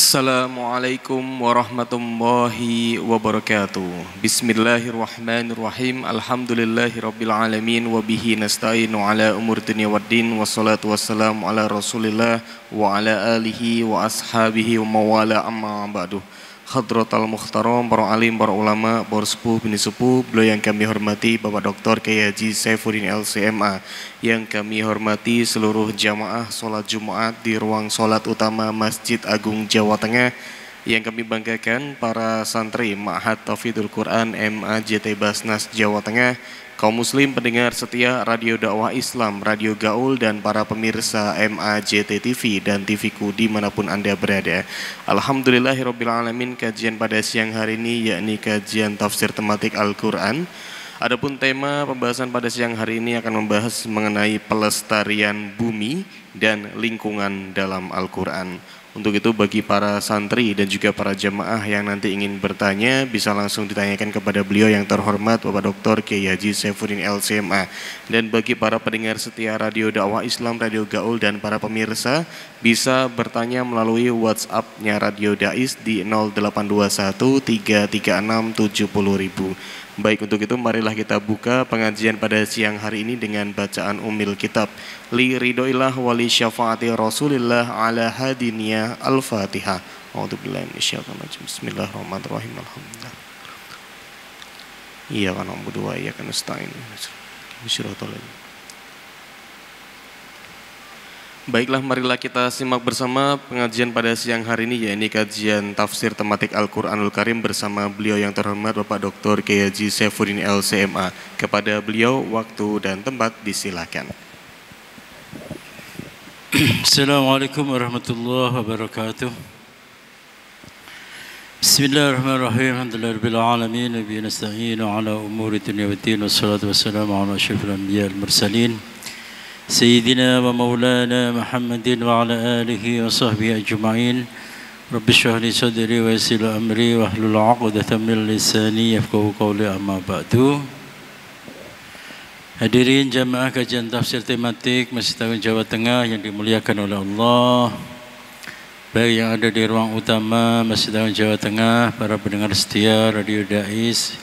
Assalamualaikum warahmatullahi wabarakatuh. Bismillahirrahmanirrahim. Alhamdulillahirabbil alamin wa bihi nasta'inu ala umur dunya waddin wassalatu wassalamu ala Rasulillah wa ala alihi wa ashabihi wa mawala amma ba'du. Hadratal mukhtaram, para alim, para ulama, para sepuh, bini sepuh, beliau yang kami hormati Bapak Dr. Kiai Haji Saifuddin LCMA, yang kami hormati seluruh jamaah sholat Jumat di ruang sholat utama Masjid Agung Jawa Tengah, yang kami banggakan para santri Ma'had Tahfidzul Quran MAJT Basnas Jawa Tengah, kaum muslim pendengar setia Radio Dakwah Islam, Radio Gaul, dan para pemirsa MAJT TV dan TVku dimanapun Anda berada. Alhamdulillahirabbil alamin, kajian pada siang hari ini yakni kajian tafsir tematik Al-Quran. Adapun tema pembahasan pada siang hari ini akan membahas mengenai pelestarian bumi dan lingkungan dalam Al-Quran. Untuk itu bagi para santri dan juga para jemaah yang nanti ingin bertanya, bisa langsung ditanyakan kepada beliau yang terhormat Bapak Dr. Kiai Haji Saifuddin LCMA. Dan bagi para pendengar setia Radio Dakwah Islam, Radio Gaul, dan para pemirsa, bisa bertanya melalui WhatsApp-nya Radio Dais di 0821 336 70.000. Baik, untuk itu marilah kita buka pengajian pada siang hari ini dengan bacaan Ummil Kitab Li ridhoillah wali syafaati Rasulillah ala hadiniyah Al-Fatihah. A'udzubillahi minasyaitonir rajim. Bismillahirrahmanirrahim. Alhamdulillah. Iyyaka na'budu wa iyyaka nasta'in. Baiklah, marilah kita simak bersama pengajian pada siang hari ini, yakni kajian tafsir tematik Al-Quranul Karim bersama beliau yang terhormat Bapak Dr. Kiai Haji Saifuddin LCMA. Kepada beliau waktu dan tempat disilakan. Assalamualaikum warahmatullahi wabarakatuh. Bismillahirrahmanirrahim. Alhamdulillahirabbil alamin wa bihi nasta'inu ala umuri dunya waddin wassalatu wassalamu ala asyrafil anbiya'i wal mursalin Sayyidina wa maulana Muhammadin wa ala alihi wa sahbihi ajma'in. Rabbi shrah li sadri wa yassir li amri wa hlul 'uqdatam min lisani yafqahu qawli, amma ba'du. Hadirin jamaah kajian tafsir tematik Masjid Agung Jawa Tengah yang dimuliakan oleh Allah, baik yang ada di ruang utama Masjid Agung Jawa Tengah, para pendengar setia Radio Dais,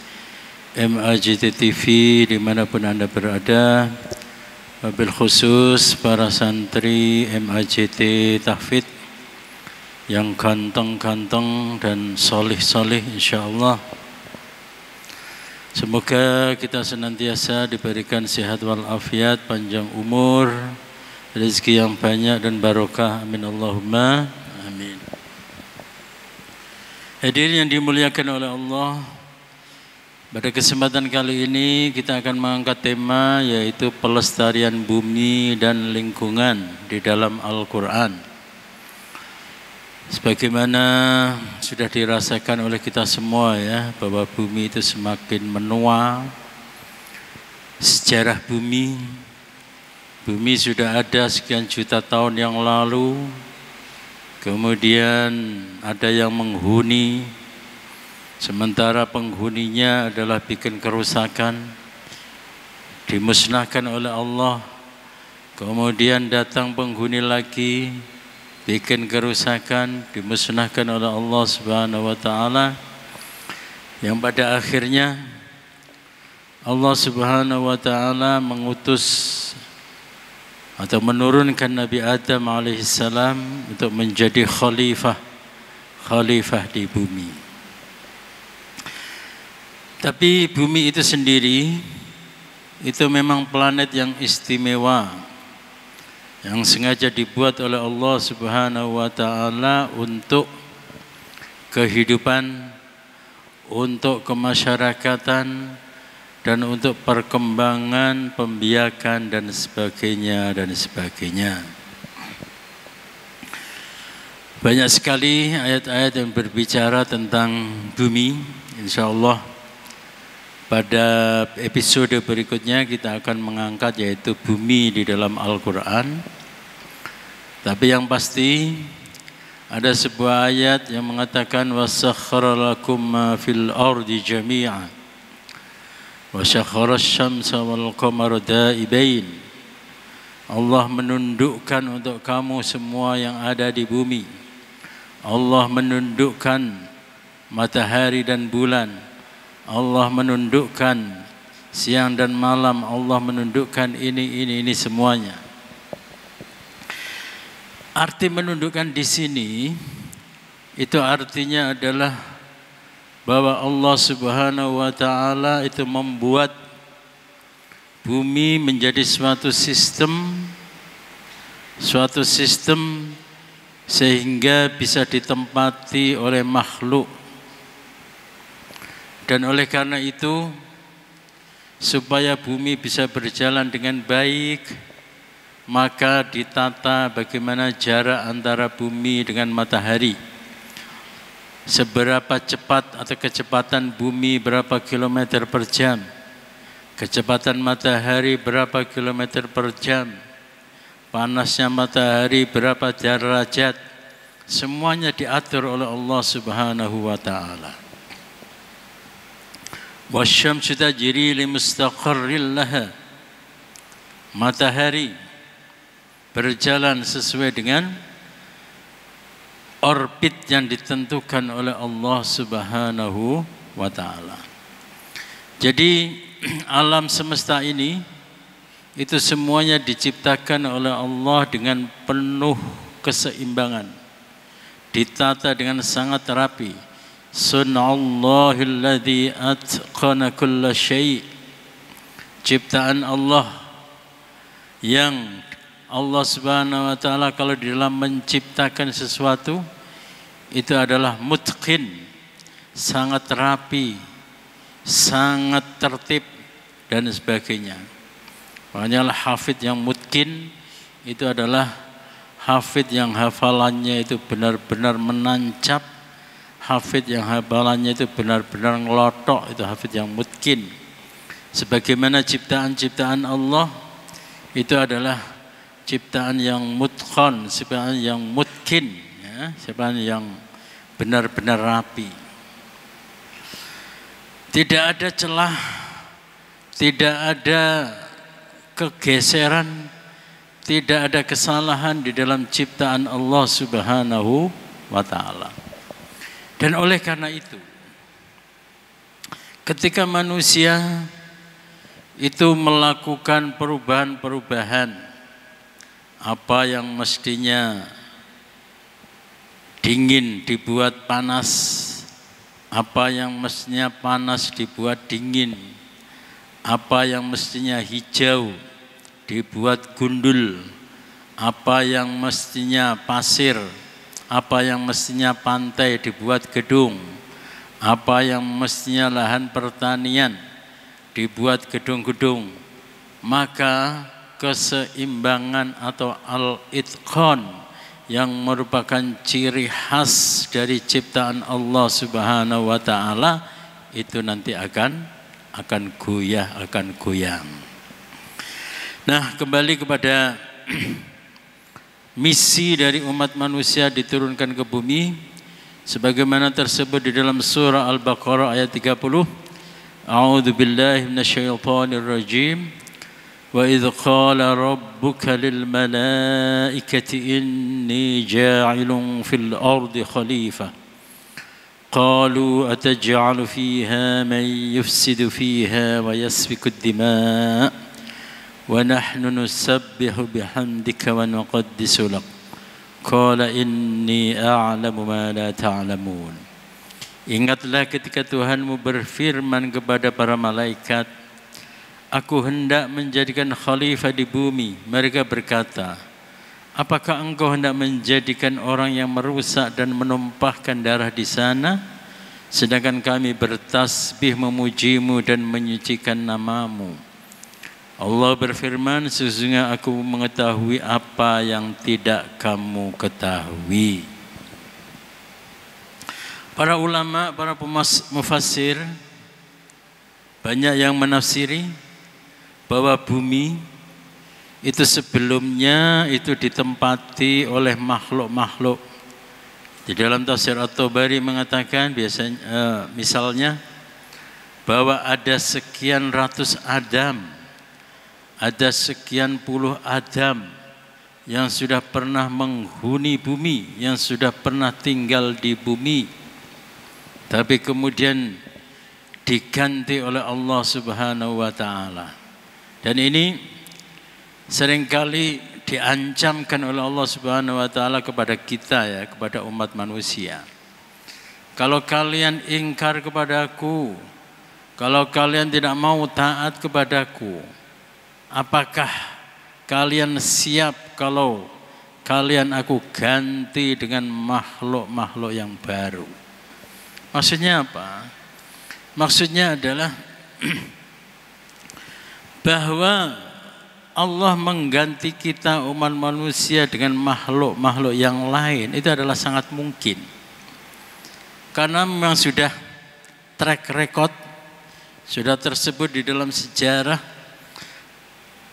MAJT TV dimanapun Anda berada, wabil khusus para santri MAJT Tahfidz yang ganteng-ganteng dan solih-solih insyaallah. Semoga kita senantiasa diberikan sehat walafiat, panjang umur, rezeki yang banyak dan barokah. Amin Allahumma amin. Hadirin yang dimuliakan oleh Allah, pada kesempatan kali ini kita akan mengangkat tema yaitu pelestarian bumi dan lingkungan di dalam Al-Quran. Sebagaimana sudah dirasakan oleh kita semua ya, bahwa bumi itu semakin menua. Sejarah bumi sudah ada sekian juta tahun yang lalu. Kemudian ada yang menghuni, sementara penghuninya adalah bikin kerusakan, dimusnahkan oleh Allah. Kemudian datang penghuni lagi, bikin kerusakan, dimusnahkan oleh Allah Subhanahu wa taala, yang pada akhirnya Allah Subhanahu wa taala mengutus atau menurunkan Nabi Adam alaihissalam untuk menjadi khalifah di bumi. Tapi bumi itu sendiri itu memang planet yang istimewa, yang sengaja dibuat oleh Allah Subhanahu wa taala untuk kehidupan, untuk kemasyarakatan, dan untuk perkembangan, pembiakan dan sebagainya. Banyak sekali ayat-ayat yang berbicara tentang bumi. Insyaallah pada episode berikutnya kita akan mengangkat yaitu bumi di dalam Al-Quran. Tapi yang pasti ada sebuah ayat yang mengatakan wasakhkhara lakum ma fil ardi jami'an wa sakhkhara asy-syamsa wal qamara da'ibain. Allah menundukkan untuk kamu semua yang ada di bumi. Allah menundukkan matahari dan bulan, Allah menundukkan siang dan malam, Allah menundukkan ini semuanya. Arti menundukkan di sini itu artinya adalah bahwa Allah Subhanahu wa taala itu membuat bumi menjadi suatu sistem sehingga bisa ditempati oleh makhluk. Dan oleh karena itu, supaya bumi bisa berjalan dengan baik, maka ditata bagaimana jarak antara bumi dengan matahari. Seberapa cepat atau kecepatan bumi berapa kilometer per jam, kecepatan matahari berapa kilometer per jam, panasnya matahari berapa derajat, semuanya diatur oleh Allah Subhanahu wa taala. Wasyamsu tajri limustaqarril laha. Matahari berjalan sesuai dengan orbit yang ditentukan oleh Allah Subhanahu wa taala. Jadi alam semesta ini itu semuanya diciptakan oleh Allah dengan penuh keseimbangan, ditata dengan sangat rapi. Sun'allahil ladzi atqana kulla syai'. Ciptaan Allah yang Allah Subhanahu wa taala kalau di dalam menciptakan sesuatu itu adalah mutqin, sangat rapi, sangat tertib dan sebagainya. Makanya hafid yang mutqin itu adalah hafid yang hafalannya itu benar-benar menancap, hafid yang hafalannya itu benar-benar ngelotok, itu hafid yang mutqin. Sebagaimana ciptaan-ciptaan Allah itu adalah ciptaan yang mutqan, ciptaan yang mutqin, ya, ciptaan yang benar-benar rapi. Tidak ada celah, tidak ada kegeseran, tidak ada kesalahan di dalam ciptaan Allah Subhanahu wa taala. Dan oleh karena itu, ketika manusia itu melakukan perubahan-perubahan, apa yang mestinya dingin dibuat panas, apa yang mestinya panas dibuat dingin, apa yang mestinya hijau dibuat gundul, apa yang mestinya pasir, apa yang mestinya pantai dibuat gedung, apa yang mestinya lahan pertanian dibuat gedung-gedung. Maka keseimbangan atau al-itqan yang merupakan ciri khas dari ciptaan Allah Subhanahu wa taala itu nanti akan goyah, akan goyang. Nah, kembali kepada misi dari umat manusia diturunkan ke bumi sebagaimana tersebut di dalam surah Al-Baqarah ayat 30. A'udzu billahi minasyaitonir rajim. Wa idz qala rabbuka lil malaikati inni ja'ilun fil ardi khalifah. Qalu ataj'alu fiha man yufsidu fiha wa yasfiku ad-dima' wa nahnu nusabbihu bihamdika wa nuqaddisu lak. Qala inni a'lamu ma la ta'lamun. Ingatlah ketika Tuhanmu berfirman kepada para malaikat, aku hendak menjadikan khalifah di bumi. Mereka berkata, apakah engkau hendak menjadikan orang yang merusak dan menumpahkan darah di sana? Sedangkan kami bertasbih memujimu dan menyucikan namamu. Allah berfirman, sesungguhnya aku mengetahui apa yang tidak kamu ketahui. Para ulama, para mufassir banyak yang menafsiri bahwa bumi itu sebelumnya itu ditempati oleh makhluk-makhluk. Di dalam tafsir At-Tabari mengatakan biasanya misalnya bahwa ada sekian ratus Adam, ada sekian puluh Adam yang sudah pernah menghuni bumi, yang sudah pernah tinggal di bumi, tapi kemudian diganti oleh Allah Subhanahu wa taala. Dan ini seringkali diancamkan oleh Allah Subhanahu wa taala kepada kita, ya, kepada umat manusia. Kalau kalian ingkar kepadaku, kalau kalian tidak mau taat kepadaku, apakah kalian siap kalau kalian aku ganti dengan makhluk-makhluk yang baru? Maksudnya apa? Maksudnya adalah bahwa Allah mengganti kita umat manusia dengan makhluk-makhluk yang lain itu adalah sangat mungkin. Karena memang sudah track record, sudah tersebut di dalam sejarah,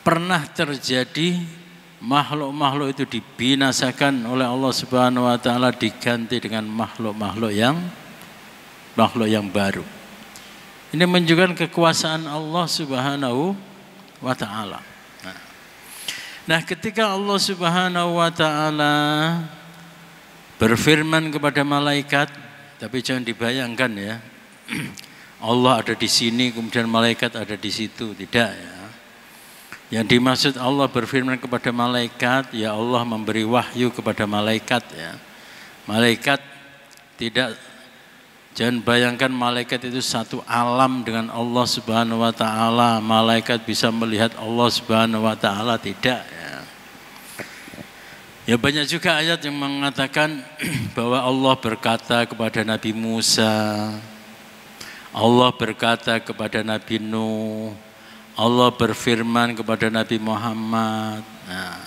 pernah terjadi makhluk-makhluk itu dibinasakan oleh Allah Subhanahu wa taala, diganti dengan makhluk-makhluk yang baru. Ini menunjukkan kekuasaan Allah Subhanahu wa taala. Nah, ketika Allah Subhanahu wa taala berfirman kepada malaikat, tapi jangan dibayangkan ya, Allah ada di sini kemudian malaikat ada di situ, tidak ya. Yang dimaksud Allah berfirman kepada malaikat, ya Allah memberi wahyu kepada malaikat ya. Malaikat tidak, jangan bayangkan malaikat itu satu alam dengan Allah Subhanahu wa taala. Malaikat bisa melihat Allah Subhanahu wa taala, tidak ya. Ya, banyak juga ayat yang mengatakan bahwa Allah berkata kepada Nabi Musa, Allah berkata kepada Nabi Nuh, Allah berfirman kepada Nabi Muhammad. Nah,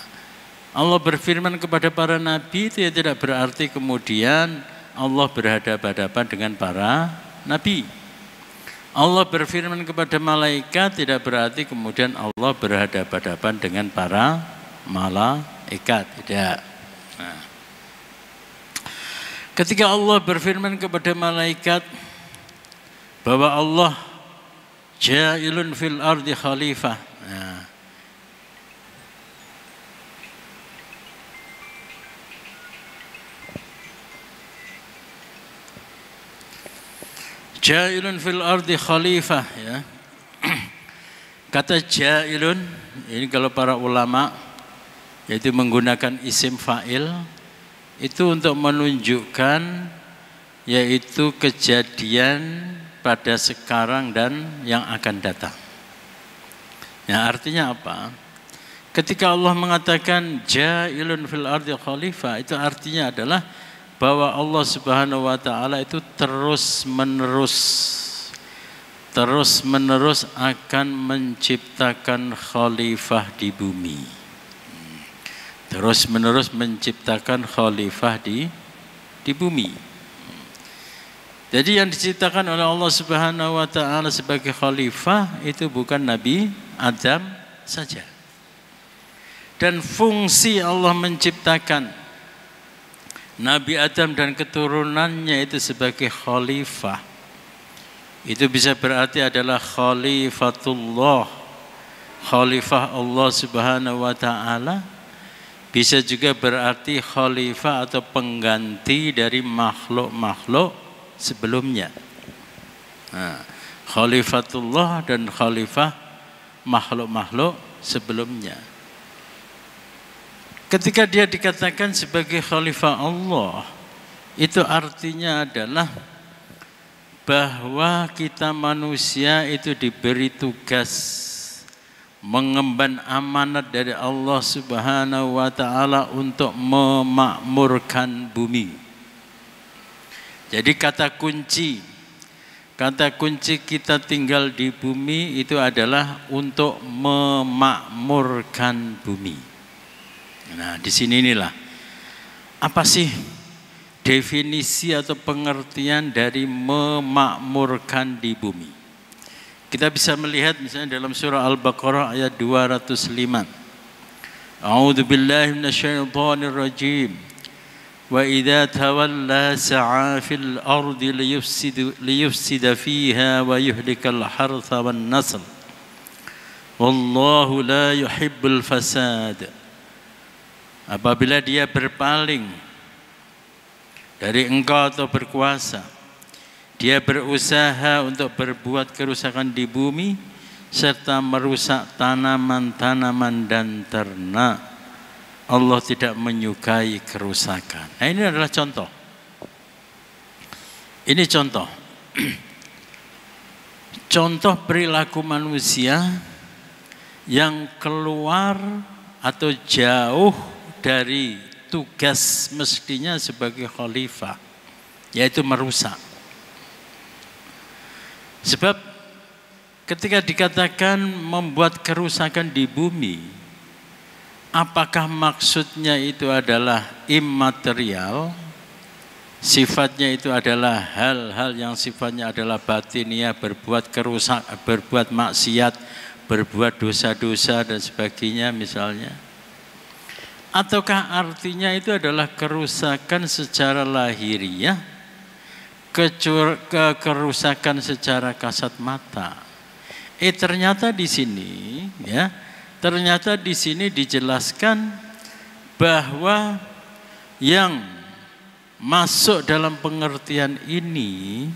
Allah berfirman kepada para nabi itu ya tidak berarti kemudian Allah berhadapan-hadapan dengan para nabi. Allah berfirman kepada malaikat tidak berarti kemudian Allah berhadapan-hadapan dengan para malaikat, tidak. Nah, ketika Allah berfirman kepada malaikat bahwa Allah ja'ilun fil ardi khalifah, nah, ja'ilun fil ardi khalifah ya. Kata ja'ilun ini kalau para ulama yaitu menggunakan isim fa'il itu untuk menunjukkan yaitu kejadian pada sekarang dan yang akan datang. Ya, artinya apa? Ketika Allah mengatakan ja'ilun fil ardi khalifah, itu artinya adalah bahwa Allah Subhanahu wa taala itu terus menerus akan menciptakan khalifah di bumi. Terus menerus menciptakan khalifah di bumi. Jadi yang diciptakan oleh Allah Subhanahu wa taala sebagai khalifah itu bukan Nabi Adam saja. Dan fungsi Allah menciptakan Nabi Adam dan keturunannya itu sebagai khalifah, itu bisa berarti adalah khalifatullah, khalifah Allah Subhanahu wa taala. Bisa juga berarti khalifah atau pengganti dari makhluk-makhluk sebelumnya. Nah, khalifatullah dan khalifah makhluk-makhluk sebelumnya. Ketika dia dikatakan sebagai khalifah Allah, itu artinya adalah bahwa kita manusia itu diberi tugas mengemban amanat dari Allah Subhanahu wa taala untuk memakmurkan bumi. Jadi kata kunci kita tinggal di bumi itu adalah untuk memakmurkan bumi. Nah, di sini inilah apa sih definisi atau pengertian dari memakmurkan di bumi. Kita bisa melihat misalnya dalam surah Al-Baqarah ayat 205. A'udzu billahi minasyaitonir rajim. Wa idza tawalla sa'a fil ardi liyufsida fiha wa yuhlikal hartha wan nasl. Wallahu la yuhibbul fasad. apabila dia berpaling dari engkau atau berkuasa, dia berusaha untuk berbuat kerusakan di bumi serta merusak tanaman-tanaman dan ternak, Allah tidak menyukai kerusakan. Nah, ini adalah contoh. Ini contoh. Contoh perilaku manusia yang keluar atau jauh dari tugas mestinya sebagai khalifah, yaitu merusak. Sebab ketika dikatakan membuat kerusakan di bumi, apakah maksudnya itu adalah immaterial? Sifatnya itu adalah hal-hal yang sifatnya adalah batiniah, berbuat kerusakan, berbuat maksiat, berbuat dosa-dosa dan sebagainya misalnya. Ataukah artinya itu adalah kerusakan secara lahiriah, kerusakan secara kasat mata? Ternyata di sini ya, ternyata di sini dijelaskan bahwa yang masuk dalam pengertian ini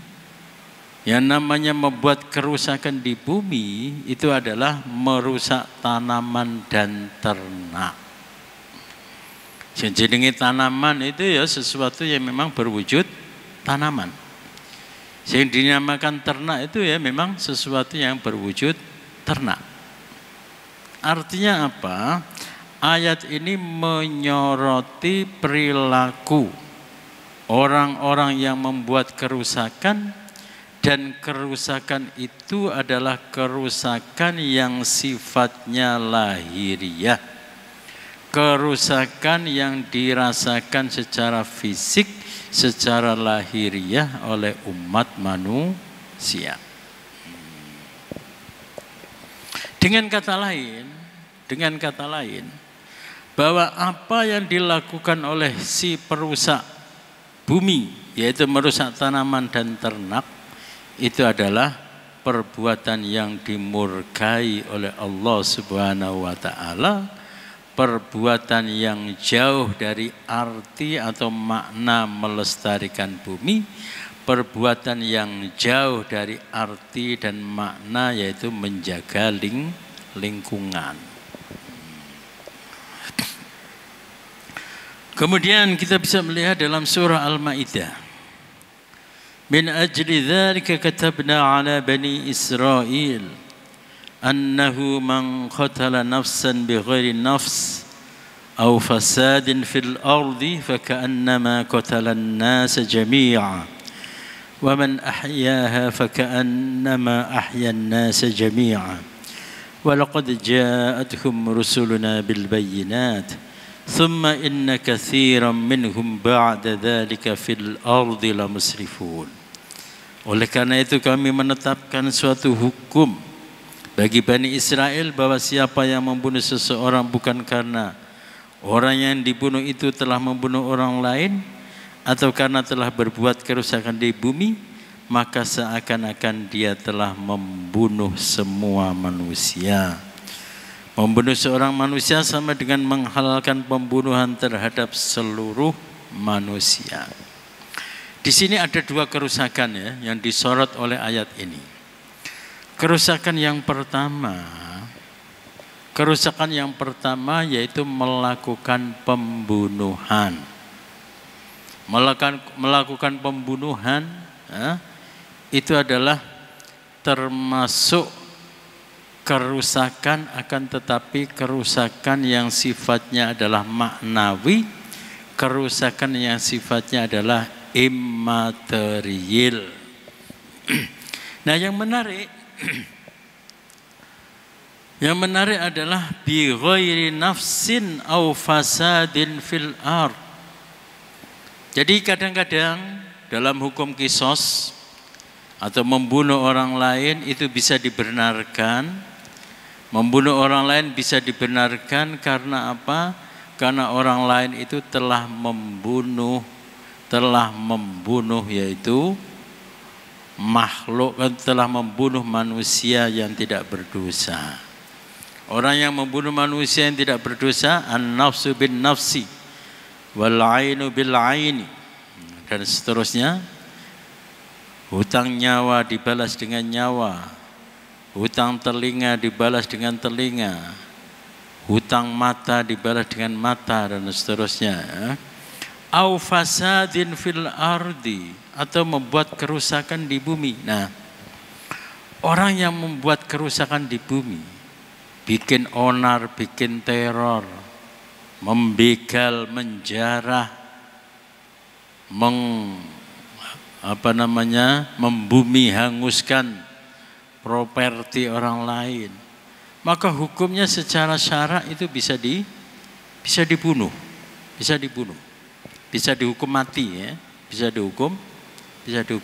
yang namanya membuat kerusakan di bumi itu adalah merusak tanaman dan ternak. Jenenge tanaman itu ya sesuatu yang memang berwujud tanaman. Yang dinamakan ternak itu ya memang sesuatu yang berwujud ternak. Artinya apa? Ayat ini menyoroti perilaku orang-orang yang membuat kerusakan, dan kerusakan itu adalah kerusakan yang sifatnya lahiriah. Kerusakan yang dirasakan secara fisik, secara lahiriah oleh umat manusia. Dengan kata lain, bahwa apa yang dilakukan oleh si perusak bumi, yaitu merusak tanaman dan ternak, itu adalah perbuatan yang dimurkai oleh Allah Subhanahu wa Ta'ala, perbuatan yang jauh dari arti atau makna melestarikan bumi, perbuatan yang jauh dari arti dan makna yaitu menjaga lingkungan. Kemudian kita bisa melihat dalam surah Al-Maidah, min ajli dzalika katabna ala bani Israil annahu man qatala nafsan bighairi nafs aw fasadin fil ardi faka'annama qatala an-nasa jami'a wa man ahyaha faka'annama ahya an-nasa jami'a wa laqad ja'atuhum rusuluna bil bayyinat thumma inna katsiran minhum ba'da dzalika fil ardi lamusrifun. Oleh karena itu kami menetapkan suatu hukum bagi Bani Israel bahwa siapa yang membunuh seseorang bukan karena orang yang dibunuh itu telah membunuh orang lain atau karena telah berbuat kerusakan di bumi, maka seakan-akan dia telah membunuh semua manusia. Membunuh seorang manusia sama dengan menghalalkan pembunuhan terhadap seluruh manusia. Di sini ada dua kerusakan ya yang disorot oleh ayat ini. Kerusakan yang pertama yaitu melakukan pembunuhan. Melakukan pembunuhan itu adalah termasuk kerusakan, akan tetapi kerusakan yang sifatnya adalah maknawi, kerusakan yang sifatnya adalah immaterial. Nah, yang menarik adalah bi ghairi nafsin au fasadin fil ard. Jadi kadang-kadang dalam hukum qisas atau membunuh orang lain itu bisa dibenarkan. Membunuh orang lain bisa dibenarkan karena apa? Karena orang lain itu telah membunuh yaitu makhluk, telah membunuh manusia yang tidak berdosa. Orang yang membunuh manusia yang tidak berdosa, an-nafsu bin nafsi wal ainu bil aini, dan seterusnya. Hutang nyawa dibalas dengan nyawa, hutang telinga dibalas dengan telinga, hutang mata dibalas dengan mata, dan seterusnya. Au fasadin fil ardi, atau membuat kerusakan di bumi. Nah, orang yang membuat kerusakan di bumi, bikin onar, bikin teror, membegal, menjarah, membumi hanguskan properti orang lain, maka hukumnya secara syara itu bisa dibunuh, bisa dihukum mati, ya, bisa dihukum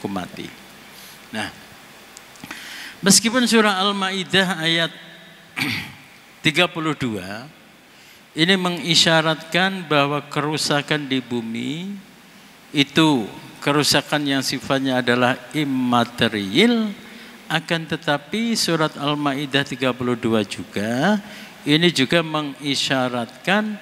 mati. Nah, meskipun surah Al-Maidah ayat 32 ini mengisyaratkan bahwa kerusakan di bumi itu kerusakan yang sifatnya adalah immaterial, akan tetapi surat Al-Maidah 32 juga ini juga mengisyaratkan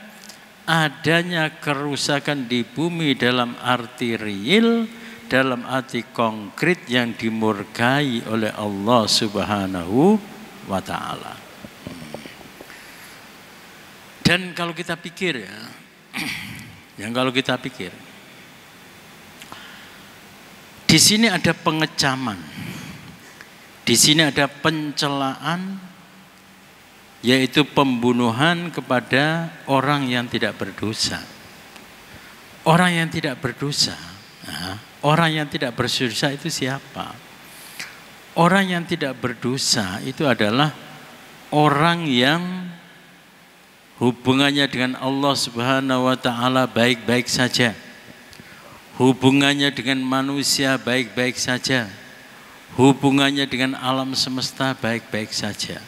adanya kerusakan di bumi dalam arti real, dalam arti konkret yang dimurkai oleh Allah Subhanahu wa ta'ala. Dan kalau kita pikir, kalau kita pikir, di sini ada pengecaman, di sini ada pencelaan, yaitu pembunuhan kepada orang yang tidak berdosa. Orang yang tidak berdosa, orang yang tidak berdosa itu siapa? Orang yang tidak berdosa itu adalah orang yang hubungannya dengan Allah Subhanahu wa ta'ala baik-baik saja. Hubungannya dengan manusia baik-baik saja. Hubungannya dengan alam semesta baik-baik saja.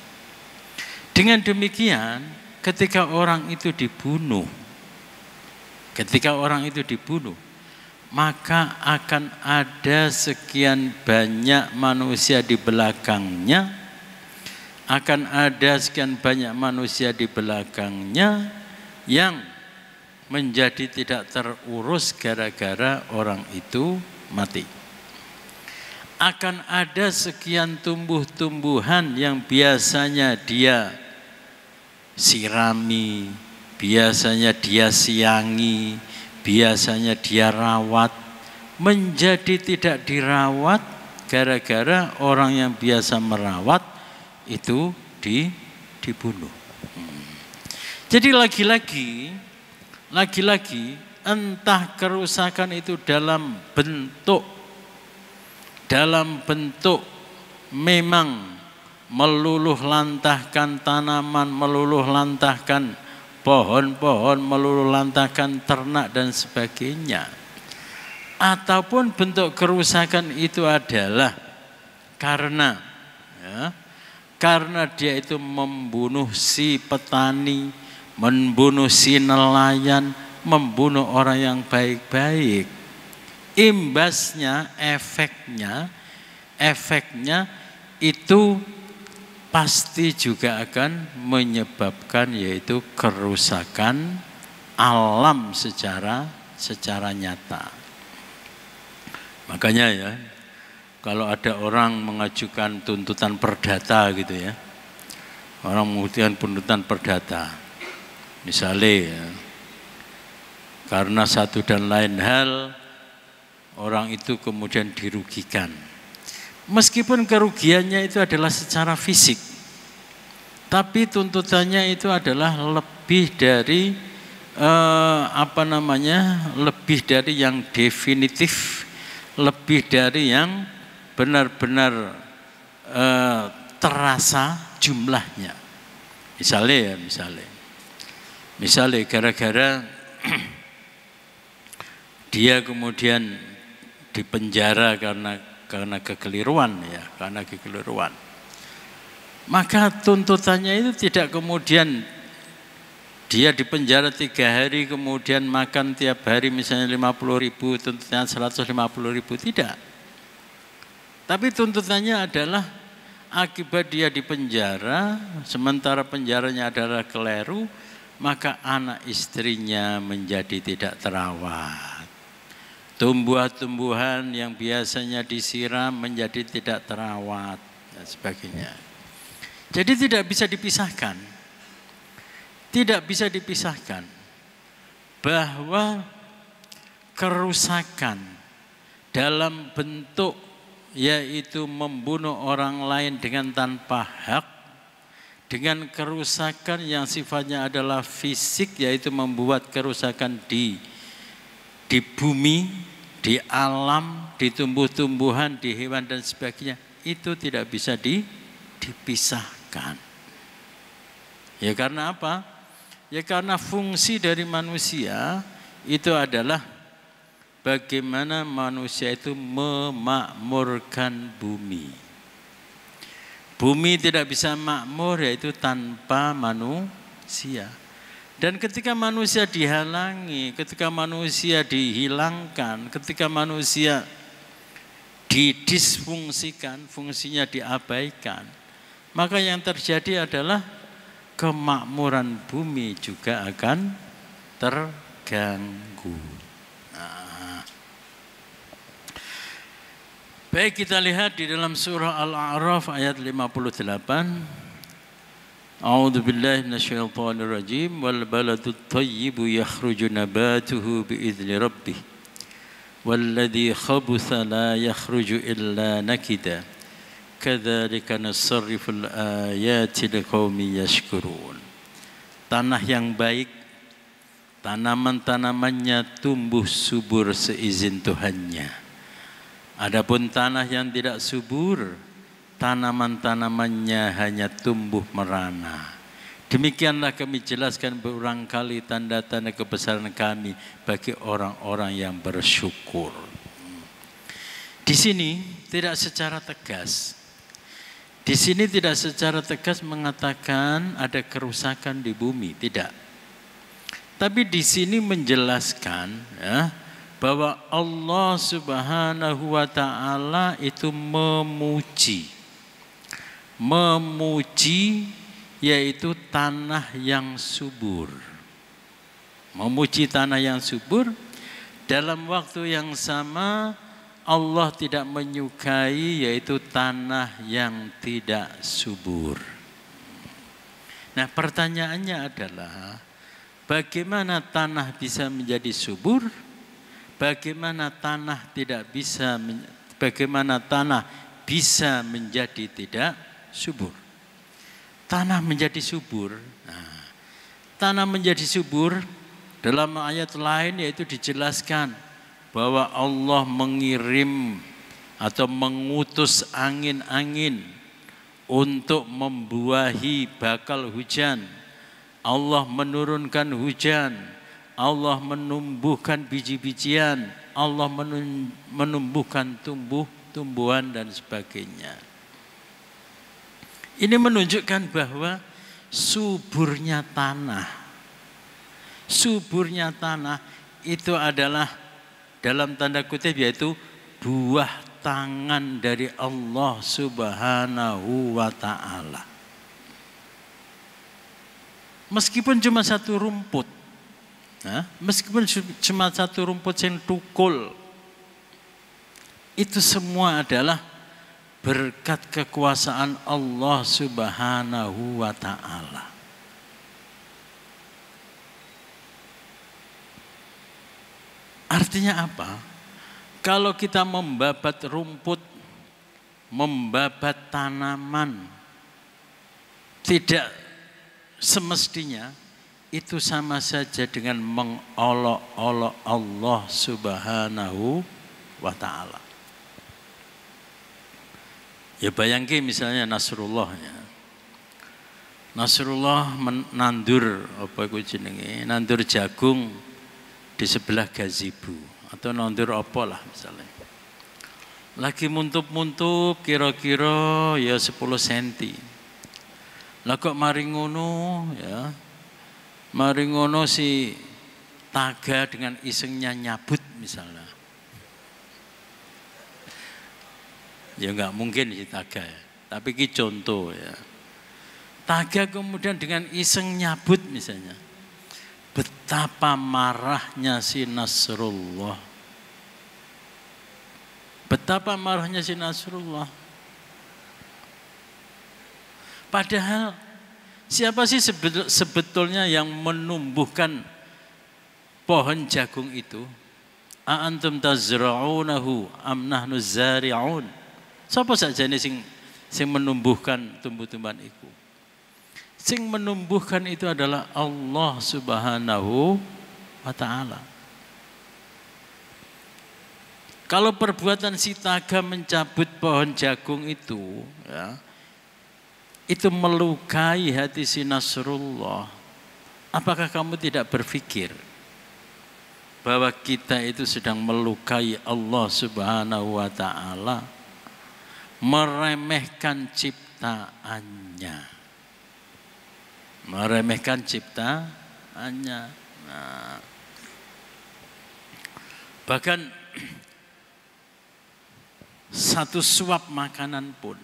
Dengan demikian, ketika orang itu dibunuh, maka akan ada sekian banyak manusia di belakangnya, yang menjadi tidak terurus gara-gara orang itu mati. Akan ada sekian tumbuh-tumbuhan yang biasanya dia sirami, biasanya dia siangi, biasanya dia rawat, menjadi tidak dirawat gara-gara orang yang biasa merawat itu dibunuh. Jadi lagi-lagi entah kerusakan itu dalam bentuk memang meluluh lantahkan tanaman, meluluh lantahkan pohon-pohon, meluluh lantahkan ternak dan sebagainya. Ataupun bentuk kerusakan itu adalah karena dia itu membunuh si petani, membunuh si nelayan, membunuh orang yang baik-baik. Imbasnya, efeknya itu pasti juga akan menyebabkan yaitu kerusakan alam secara nyata. Makanya ya, kalau ada orang mengajukan tuntutan perdata gitu ya, orang mengajukan tuntutan perdata, misalnya ya, karena satu dan lain hal orang itu kemudian dirugikan. Meskipun kerugiannya itu adalah secara fisik, tapi tuntutannya itu adalah lebih dari lebih dari yang definitif, lebih dari yang benar-benar terasa jumlahnya. Misalnya gara-gara dia kemudian dipenjara karena kekeliruan. Maka tuntutannya itu tidak kemudian dia dipenjara 3 hari kemudian makan tiap hari misalnya 50.000, tuntutannya 150.000, tidak. Tapi tuntutannya adalah akibat dia di penjara, sementara penjaranya adalah keliru, maka anak istrinya menjadi tidak terawat. Tumbuhan-tumbuhan yang biasanya disiram menjadi tidak terawat dan sebagainya. Jadi tidak bisa dipisahkan. Tidak bisa dipisahkan bahwa kerusakan dalam bentuk yaitu membunuh orang lain dengan tanpa hak, dengan kerusakan yang sifatnya adalah fisik, yaitu membuat kerusakan di bumi, di alam, di tumbuh-tumbuhan, di hewan dan sebagainya, itu tidak bisa dipisahkan. Ya karena apa? Ya karena fungsi dari manusia itu adalah bagaimana manusia itu memakmurkan bumi. Bumi tidak bisa makmur yaitu tanpa manusia. Dan ketika manusia dihalangi, ketika manusia dihilangkan, ketika manusia didisfungsikan, fungsinya diabaikan, maka yang terjadi adalah kemakmuran bumi juga akan terganggu. Baik, kita lihat di dalam surah Al-A'raf ayat 58. A'udzu billahi minasyaitonir rajim. Wal baladut thayyibu yakhruju nabatuhu bi'izni rabbih. Walladzi khabutha la yakhruju illa nakida. Kadzalika nusarriful ayati liqaumin yashkurun. Tanah yang baik, tanaman-tanamannya tumbuh subur seizin Tuhannya. Adapun tanah yang tidak subur, tanaman-tanamannya hanya tumbuh merana. Demikianlah kami jelaskan berulang kali tanda-tanda kebesaran kami bagi orang-orang yang bersyukur. Di sini tidak secara tegas. Di sini tidak secara tegas mengatakan ada kerusakan di bumi, tidak. Tapi di sini menjelaskan ya, bahwa Allah Subhanahu wa taala itu memuji yaitu tanah yang subur. Memuji tanah yang subur dalam waktu yang sama Allah tidak menyukai yaitu tanah yang tidak subur. Nah, pertanyaannya adalah bagaimana tanah bisa menjadi subur? Bagaimana tanah bisa menjadi tidak subur? Tanah menjadi subur. Nah, tanah menjadi subur dalam ayat lain yaitu dijelaskan bahwa Allah mengirim atau mengutus angin-angin untuk membuahi bakal hujan. Allah menurunkan hujan. Allah menumbuhkan biji-bijian. Allah menumbuhkan tumbuhan dan sebagainya. Ini menunjukkan bahwa suburnya tanah itu adalah dalam tanda kutip yaitu buah tangan dari Allah Subhanahu wa ta'ala. Meskipun cuma satu rumput, meskipun cuma satu rumput yang tukul, itu semua adalah berkat kekuasaan Allah Subhanahu wa ta'ala. Artinya apa? Kalau kita membabat rumput, membabat tanaman, tidak semestinya itu sama saja dengan mengolok-olok Allah Subhanahu wa ta'ala. Ya bayangkan misalnya Nasrullah ya. Nasrullah nandur apa iku jenenge? Nandur jagung di sebelah gazebo atau nandur apa lah misalnya. Lagi muntup-muntup kira-kira ya 10 cm. Lah kok mari ngono ya. Mari ngono si taga dengan isengnya nyabut misalnya. Ya enggak mungkin si taga ya. Tapi ini contoh ya. Taga kemudian dengan iseng nyabut misalnya. Betapa marahnya si Nasrullah. Betapa marahnya si Nasrullah. Padahal siapa sih sebetulnya yang menumbuhkan pohon jagung itu? A antum tazra'unahu am nahnu zari'un? Siapa saja ini sing menumbuhkan tumbuh-tumbuhan itu? Sing menumbuhkan itu adalah Allah Subhanahu wa ta'ala. Kalau perbuatan si Taga mencabut pohon jagung itu, ya, itu melukai hati si Nasrullah. Apakah kamu tidak berpikir bahwa kita itu sedang melukai Allah Subhanahu wa ta'ala, meremehkan ciptaannya. Meremehkan ciptaannya. Nah, bahkan satu suap makanan pun,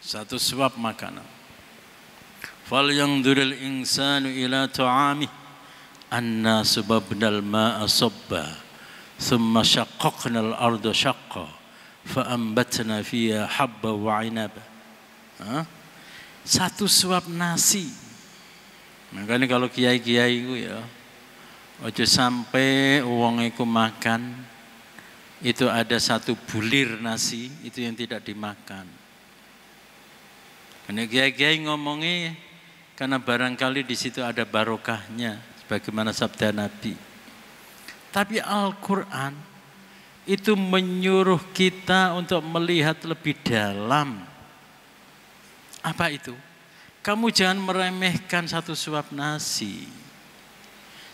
satu suap makanan. Falyanzuril insanu ila ta'amih anna subabnal ma'a sabba thumma syaqqaqnal arda syaqqa fa ambatna fiha habba wa 'inaba. Satu suap nasi. Makanya kalau kiai-kiai itu ya, ojo sampai wong iku makan itu ada satu bulir nasi itu yang tidak dimakan. Karena kiai-kiai ngomongnya karena barangkali di situ ada barokahnya, sebagaimana sabda Nabi. Tapi Al-Quran itu menyuruh kita untuk melihat lebih dalam. Apa itu? Kamu jangan meremehkan satu suap nasi.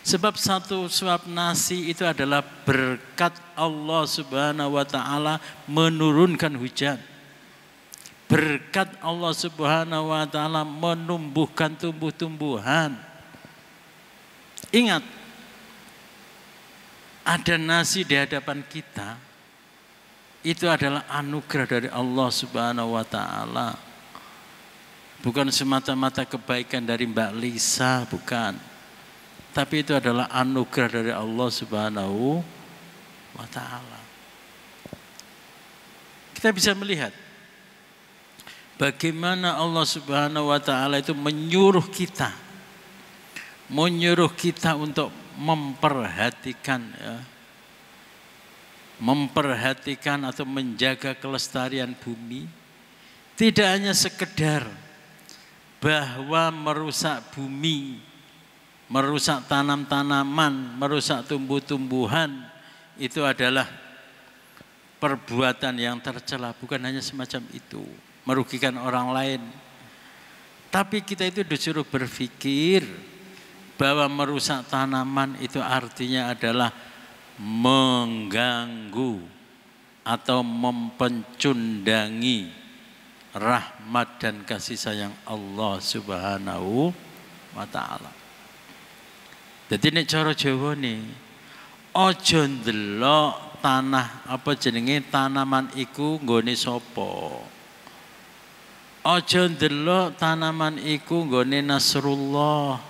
Sebab satu suap nasi itu adalah berkat Allah Subhanahu wa ta'ala menurunkan hujan. Berkat Allah Subhanahu wa ta'ala menumbuhkan tumbuh-tumbuhan. Ingat, ada nasi di hadapan kita, itu adalah anugerah dari Allah Subhanahu wa ta'ala. Bukan semata-mata kebaikan dari Mbak Lisa, bukan. Tapi itu adalah anugerah dari Allah Subhanahu wa ta'ala. Kita bisa melihat bagaimana Allah Subhanahu wa ta'ala itu menyuruh kita untuk memperhatikan, ya, memperhatikan atau menjaga kelestarian bumi. Tidak hanya sekedar bahwa merusak bumi, merusak tanam-tanaman, merusak tumbuh-tumbuhan itu adalah perbuatan yang tercela. Bukan hanya semacam itu, merugikan orang lain. Tapi kita itu disuruh berpikir bahwa merusak tanaman itu artinya adalah mengganggu atau mempencundangi rahmat dan kasih sayang Allah Subhanahu wa ta'ala. Jadi nek cara Jawa nih, ojo ndelok tanah apa jenenge tanaman iku nggone sapa. Ojo ndelok tanaman iku nggone Nasrullah.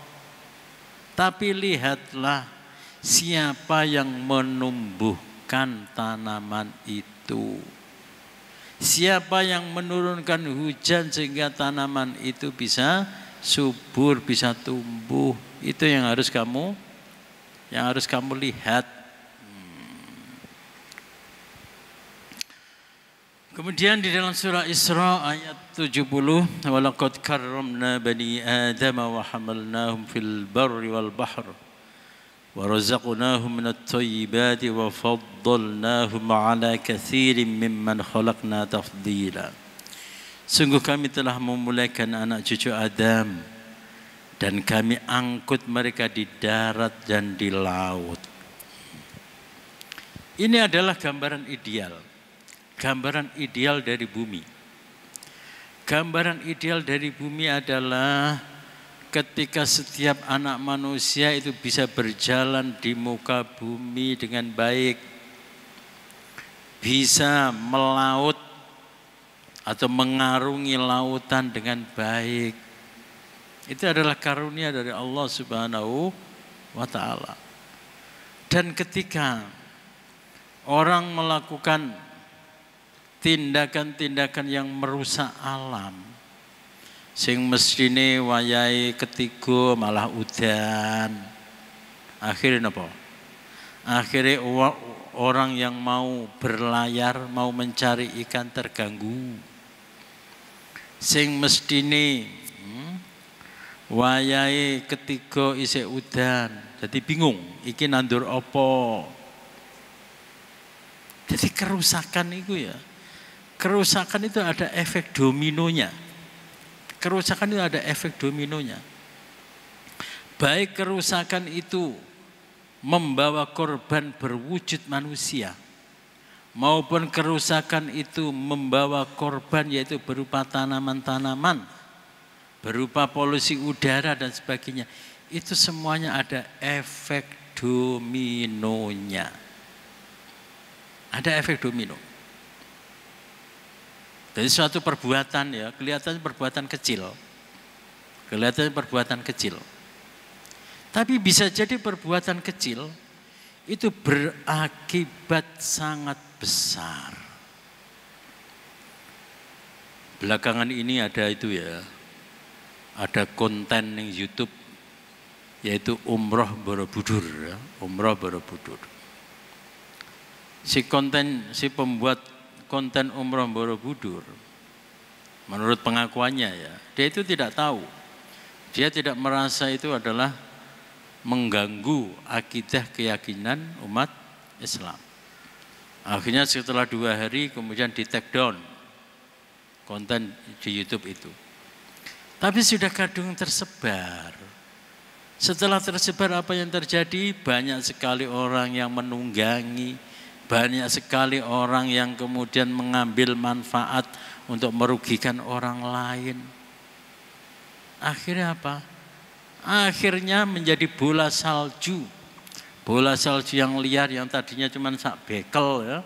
Tapi lihatlah siapa yang menumbuhkan tanaman itu. Siapa yang menurunkan hujan sehingga tanaman itu bisa subur, bisa tumbuh. Itu yang harus kamu lihat. Kemudian di dalam surah Isra ayat 70, walaqad karramna bani Adam wa hamalnahum fil barri wal bahr wa razaqnahum minat thayyibati wa faddalnahum ala katsirin mimman khalaqna tafdila. Sungguh kami telah memulaikan anak cucu Adam dan kami angkut mereka di darat dan di laut. Ini adalah gambaran ideal. Gambaran ideal dari bumi. Gambaran ideal dari bumi adalah ketika setiap anak manusia itu bisa berjalan di muka bumi dengan baik, bisa melaut atau mengarungi lautan dengan baik. Itu adalah karunia dari Allah Subhanahu wa ta'ala. Dan ketika orang melakukan tindakan-tindakan yang merusak alam, sing mestine wayahe ketiga malah udan, akhirnya apa? Akhirnya orang yang mau berlayar, mau mencari ikan terganggu. Sing mestine wayahe ketiga isih udan, jadi bingung iki nandur apa. Jadi kerusakan itu ya, kerusakan itu ada efek dominonya. Kerusakan itu ada efek dominonya. Baik kerusakan itu membawa korban berwujud manusia, maupun kerusakan itu membawa korban yaitu berupa tanaman-tanaman, berupa polusi udara dan sebagainya. Itu semuanya ada efek dominonya. Ada efek domino. Dari suatu perbuatan ya, kelihatannya perbuatan kecil. Kelihatannya perbuatan kecil. Tapi bisa jadi perbuatan kecil itu berakibat sangat besar. Belakangan ini ada itu ya, ada konten yang YouTube yaitu Umroh Borobudur ya, Umroh Borobudur. Si pembuat konten Umroh Borobudur, menurut pengakuannya ya, dia itu tidak tahu, dia tidak merasa itu adalah mengganggu akidah keyakinan umat Islam. Akhirnya setelah 2 hari kemudian di take down konten di YouTube itu. Tapi sudah kadung tersebar. Setelah tersebar apa yang terjadi? Banyak sekali orang yang menunggangi, banyak sekali orang yang kemudian mengambil manfaat untuk merugikan orang lain. Akhirnya apa? Akhirnya menjadi bola salju. Bola salju yang liar yang tadinya cuma sak bekel ya,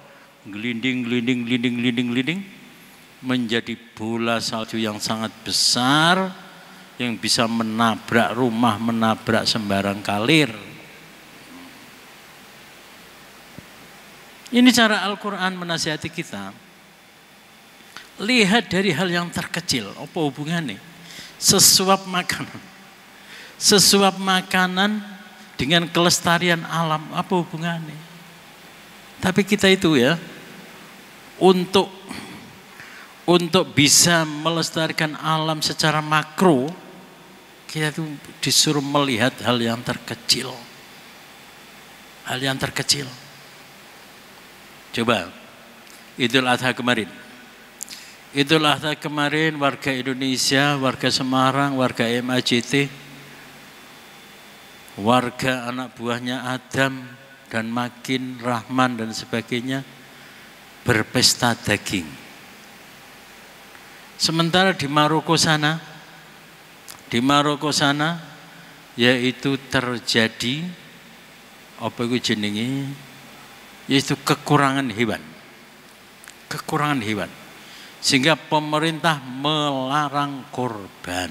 gelinding, menjadi bola salju yang sangat besar yang bisa menabrak rumah, menabrak sembarang kalir. Ini cara Al-Quran menasihati kita. Lihat dari hal yang terkecil, apa hubungannya? Sesuap makanan dengan kelestarian alam, apa hubungannya? Tapi kita itu ya, untuk bisa melestarikan alam secara makro, kita itu disuruh melihat hal yang terkecil. Hal yang terkecil. Coba, Idul Adha kemarin. Idul Adha kemarin warga Indonesia, warga Semarang, warga MAJT, warga anak buahnya Adam dan Makin, Rahman dan sebagainya berpesta daging. Sementara di Maroko sana yaitu terjadi apa itu jenenge? Yaitu kekurangan hewan. Sehingga pemerintah melarang korban.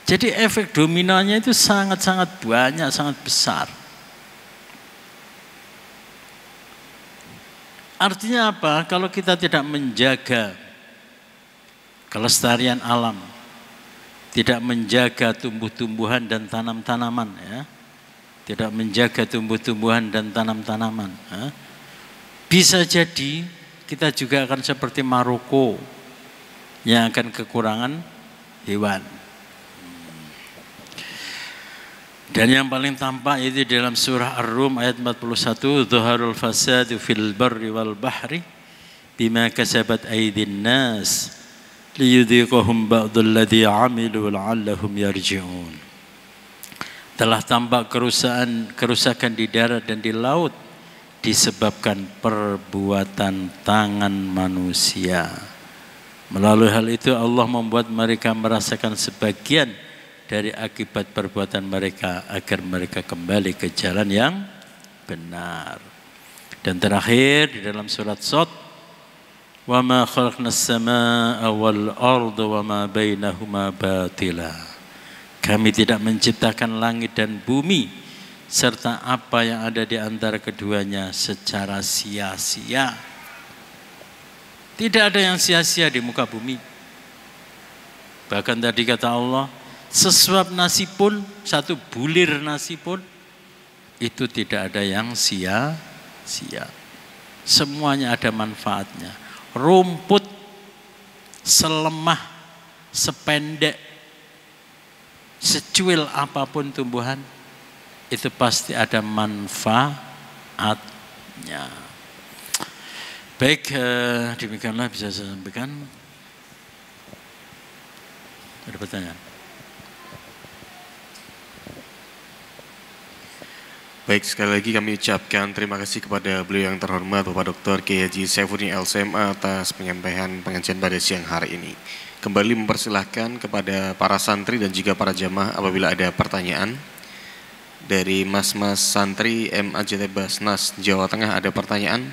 Jadi efek dominonya itu sangat-sangat banyak, sangat besar. Artinya apa? Kalau kita tidak menjaga kelestarian alam, tidak menjaga tumbuh-tumbuhan dan tanam-tanaman ya. Tidak menjaga tumbuh-tumbuhan dan tanam-tanaman ya. Bisa jadi kita juga akan seperti Maroko yang akan kekurangan hewan. Dan yang paling tampak itu dalam surah Ar-Rum ayat 41, "Dhaharul fasadu fil barri wal bahri bima kasabat aydin nas liyudhiqahum ba'dal ladzi 'amilu la'allahum yarji'un." Telah tampak kerusakan di darat dan di laut disebabkan perbuatan tangan manusia. Melalui hal itu Allah membuat mereka merasakan sebagian dari akibat perbuatan mereka agar mereka kembali ke jalan yang benar. Dan terakhir di dalam surat Shad, wa ma khalaqnas samaa'a wal arda wa ma bainahuma batila. Kami tidak menciptakan langit dan bumi serta apa yang ada di antara keduanya secara sia-sia. Tidak ada yang sia-sia di muka bumi. Bahkan tadi kata Allah, sesuap nasi pun, satu bulir nasi pun, itu tidak ada yang sia-sia. Semuanya ada manfaatnya. Rumput selemah, sependek, secuil apapun tumbuhan, itu pasti ada manfaatnya. Baik, demikianlah bisa saya sampaikan. Ada pertanyaan? Baik, sekali lagi kami ucapkan terima kasih kepada beliau yang terhormat Bapak Dr. Kiai Haji Saifuddin LCMA atas penyampaian pengajian pada siang hari ini. Kembali mempersilahkan kepada para santri dan juga para jamaah apabila ada pertanyaan. Dari Mas-Mas Santri MAJT Basnas Jawa Tengah ada pertanyaan?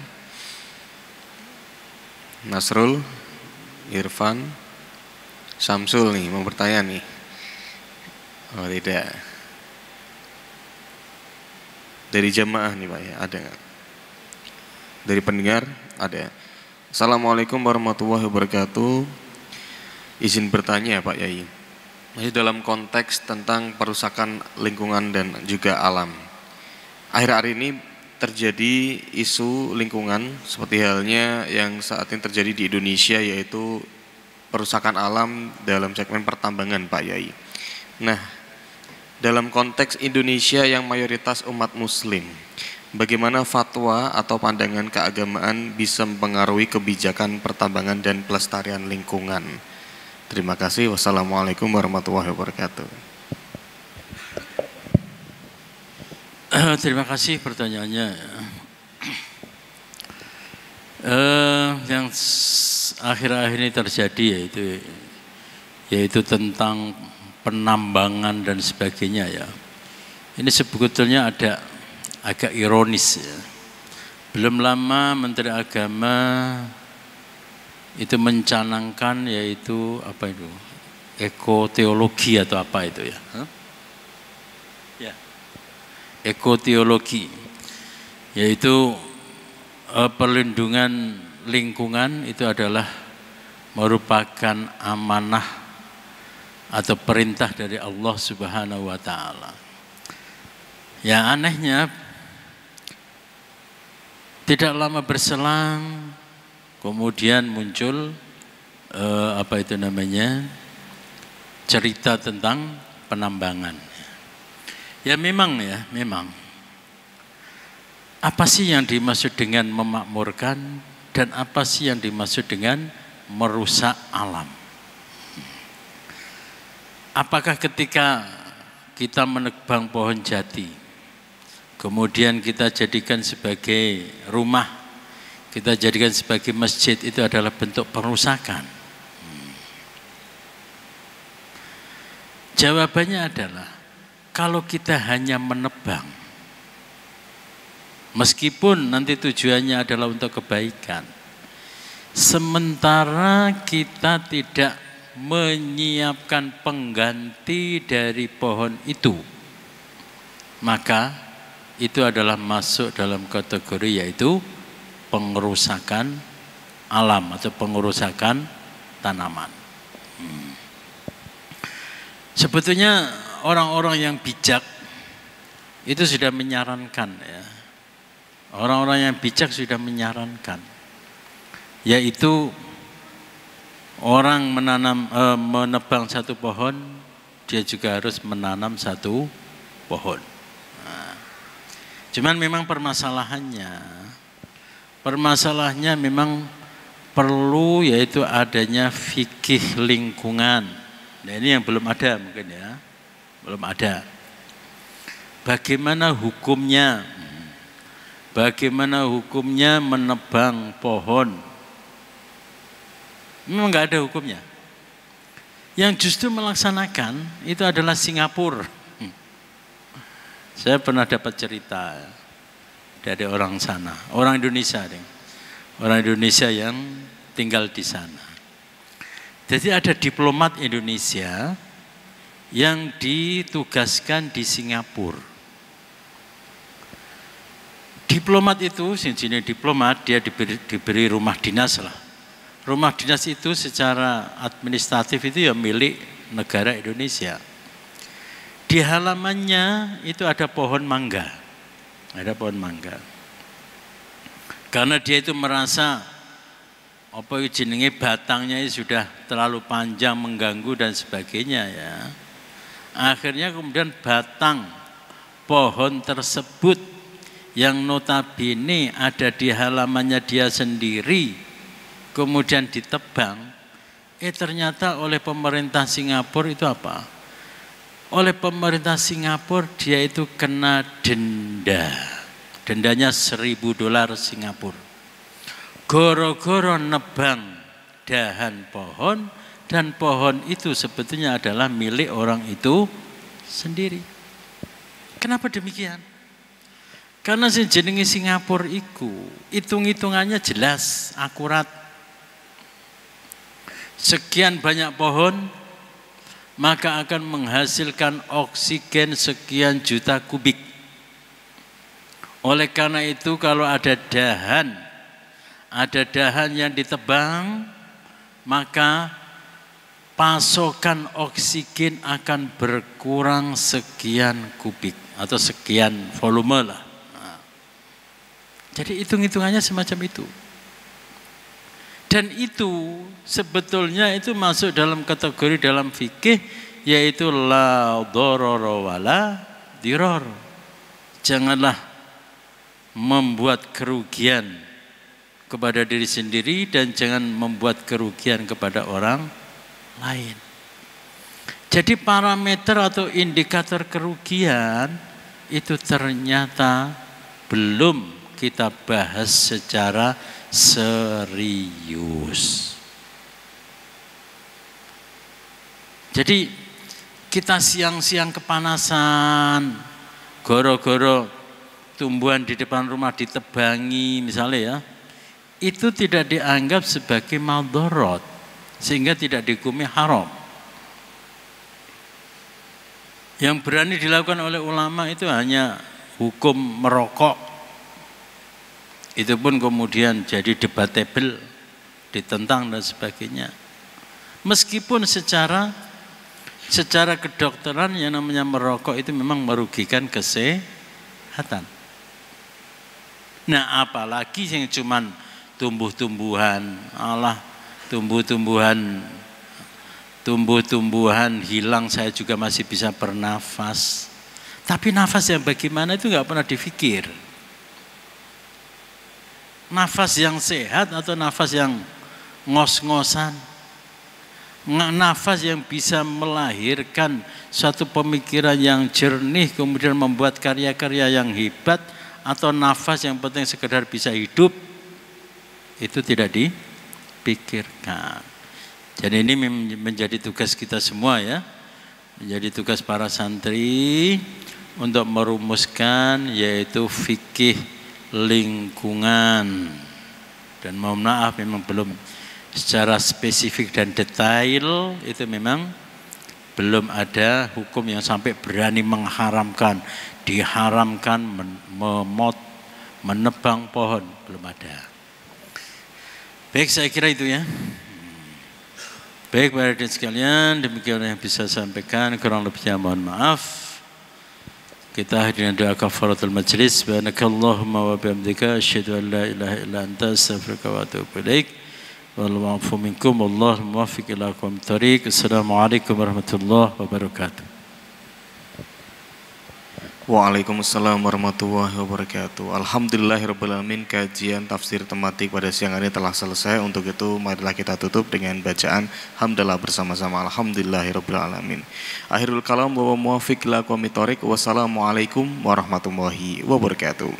Nasrul, Irfan, Samsul nih mau bertanya nih. Oh tidak. Dari jamaah nih Pak ya, ada nggak? Dari pendengar ada. Assalamualaikum warahmatullahi wabarakatuh. Izin bertanya Pak Yai. Masih dalam konteks tentang perusakan lingkungan dan juga alam. Akhir-akhir ini terjadi isu lingkungan seperti halnya yang saat ini terjadi di Indonesia, yaitu perusakan alam dalam segmen pertambangan Pak Yai. Nah, dalam konteks Indonesia yang mayoritas umat muslim, bagaimana fatwa atau pandangan keagamaan bisa mempengaruhi kebijakan pertambangan dan pelestarian lingkungan? Terima kasih. Wassalamualaikum warahmatullahi wabarakatuh. Terima kasih pertanyaannya. Yang akhir-akhir ini terjadi yaitu tentang penambangan dan sebagainya ya. Ini sebetulnya agak ironis ya. Belum lama Menteri Agama itu mencanangkan yaitu apa itu? Ekoteologi atau apa itu ya? Ya. Ekoteologi yaitu perlindungan lingkungan itu adalah merupakan amanah atau perintah dari Allah Subhanahu wa taala. Yang anehnya tidak lama berselang kemudian muncul cerita tentang penambangan. Ya memang. Apa sih yang dimaksud dengan memakmurkan dan apa sih yang dimaksud dengan merusak alam? Apakah ketika kita menebang pohon jati, kemudian kita jadikan sebagai rumah, kita jadikan sebagai masjid, itu adalah bentuk perusakan? Jawabannya adalah, kalau kita hanya menebang, meskipun nanti tujuannya adalah untuk kebaikan, sementara kita tidak menyiapkan pengganti dari pohon itu, maka itu adalah masuk dalam kategori yaitu pengerusakan alam atau pengerusakan tanaman. Sebetulnya orang-orang yang bijak itu sudah menyarankan ya. Orang-orang yang bijak sudah menyarankan, yaitu orang menebang satu pohon, dia juga harus menanam satu pohon. Nah, cuman memang permasalahannya memang perlu yaitu adanya fikih lingkungan. Nah ini yang belum ada mungkin ya, belum ada. Bagaimana hukumnya? Bagaimana hukumnya menebang pohon? Memang nggak ada hukumnya. Yang justru melaksanakan itu adalah Singapura. Saya pernah dapat cerita dari orang sana, orang Indonesia, orang Indonesia yang tinggal di sana. Jadi ada diplomat Indonesia yang ditugaskan di Singapura. Diplomat itu, jenis diplomat, dia diberi rumah dinas lah. Rumah dinas itu secara administratif itu ya milik negara Indonesia. Di halamannya itu ada pohon mangga. Ada pohon mangga. Karena dia itu merasa apa jenenge batangnya sudah terlalu panjang mengganggu dan sebagainya ya. Akhirnya kemudian batang pohon tersebut yang notabene ada di halamannya dia sendiri kemudian ditebang, ternyata oleh pemerintah Singapura itu apa? Oleh pemerintah Singapura dia itu kena denda. Dendanya $1.000 Singapura. Goro-goro nebang dahan pohon dan pohon itu sebetulnya adalah milik orang itu sendiri. Kenapa demikian? Karena jenenge Singapura itu hitung-hitungannya jelas, akurat. Sekian banyak pohon maka akan menghasilkan oksigen sekian juta kubik. Oleh karena itu kalau ada dahan yang ditebang, maka pasokan oksigen akan berkurang sekian kubik atau sekian volume lah. Nah, jadi hitung-hitungannya semacam itu. Dan itu sebetulnya itu masuk dalam kategori dalam fikih yaitu la dharara wala dirar. Janganlah membuat kerugian kepada diri sendiri dan jangan membuat kerugian kepada orang lain. Jadi parameter atau indikator kerugian itu ternyata belum kita bahas secara serius. Jadi kita siang-siang kepanasan, goro-goro tumbuhan di depan rumah ditebangi misalnya ya, itu tidak dianggap sebagai madharat sehingga tidak dihukumi haram. Yang berani dilakukan oleh ulama itu hanya hukum merokok. Itu pun kemudian jadi debatable, ditentang dan sebagainya. Meskipun secara kedokteran yang namanya merokok itu memang merugikan kesehatan. Nah, apalagi yang cuman tumbuh-tumbuhan hilang saya juga masih bisa bernafas. Tapi nafas yang bagaimana itu nggak pernah dipikir. Nafas yang sehat atau nafas yang ngos-ngosan. Nafas yang bisa melahirkan suatu pemikiran yang jernih kemudian membuat karya-karya yang hebat, atau nafas yang penting sekedar bisa hidup, itu tidak dipikirkan. Jadi ini menjadi tugas kita semua ya, menjadi tugas para santri untuk merumuskan yaitu fikih lingkungan. Dan mohon maaf memang belum secara spesifik dan detail, itu memang belum ada hukum yang sampai berani mengharamkan, diharamkan menebang pohon, belum ada. Baik, saya kira itu ya. Baik, para hadirin sekalian, demikian yang bisa saya sampaikan, kurang lebihnya mohon maaf. Kita hadirin doa kafaratul majlis. Subhanakallahumma wa bihamdika asyhadu an la ilaha illa anta astaghfiruka wa atubu ilaik. Wallahu a'fu minkum wallahu muwaffiq ila aqwamit thoriq. Assalamualaikum warahmatullahi wabarakatuh. Waalaikumsalam warahmatullahi wabarakatuh. Alhamdulillahirrabbilalamin, kajian tafsir tematik pada siang hari telah selesai. Untuk itu marilah kita tutup dengan bacaan hamdalah bersama-sama. Alhamdulillahirrabbilalamin. Akhirul kalam wa muwaffiq ila aqwamit thoriq. Wassalamualaikum warahmatullahi wabarakatuh.